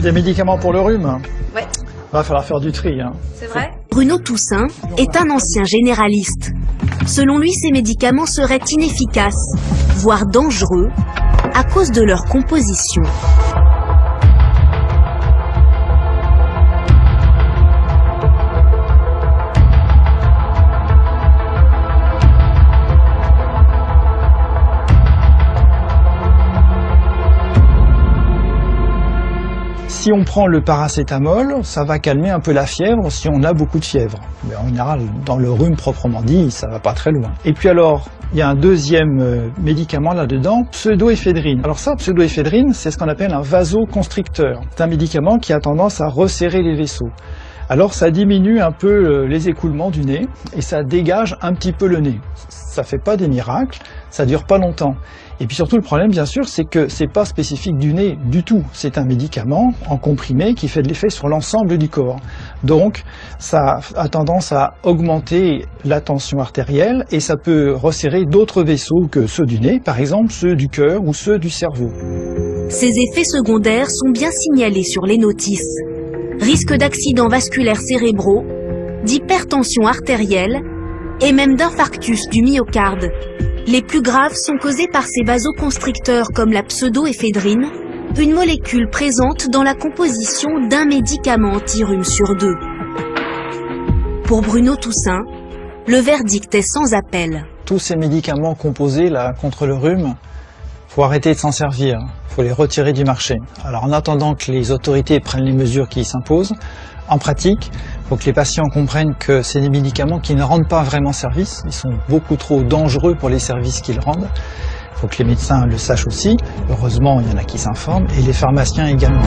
Des médicaments pour le rhume? Ouais. Va falloir faire du tri. C'est vrai? Bruno Toussaint est un ancien généraliste. Selon lui, ces médicaments seraient inefficaces, voire dangereux, à cause de leur composition. Si on prend le paracétamol, ça va calmer un peu la fièvre si on a beaucoup de fièvre. Mais en général, dans le rhume proprement dit, ça va pas très loin. Et puis alors, il y a un deuxième médicament là-dedans, pseudoéphédrine. Alors ça, pseudoéphédrine, c'est ce qu'on appelle un vasoconstricteur. C'est un médicament qui a tendance à resserrer les vaisseaux. Alors ça diminue un peu les écoulements du nez et ça dégage un petit peu le nez. Ça fait pas des miracles, ça dure pas longtemps. Et puis surtout le problème bien sûr c'est que c'est pas spécifique du nez du tout. C'est un médicament en comprimé qui fait de l'effet sur l'ensemble du corps. Donc ça a tendance à augmenter la tension artérielle et ça peut resserrer d'autres vaisseaux que ceux du nez, par exemple ceux du cœur ou ceux du cerveau. Ces effets secondaires sont bien signalés sur les notices. Risque d'accidents vasculaires cérébraux, d'hypertension artérielle et même d'infarctus du myocarde. Les plus graves sont causés par ces vasoconstricteurs comme la pseudoéphédrine, une molécule présente dans la composition d'un médicament anti-rhume sur 2. Pour Bruno Toussaint, le verdict est sans appel. Tous ces médicaments composés là contre le rhume, faut arrêter de s'en servir, faut les retirer du marché. Alors en attendant que les autorités prennent les mesures qui s'imposent, en pratique, il faut que les patients comprennent que c'est des médicaments qui ne rendent pas vraiment service, ils sont beaucoup trop dangereux pour les services qu'ils rendent. Il faut que les médecins le sachent aussi, heureusement il y en a qui s'informent, et les pharmaciens également.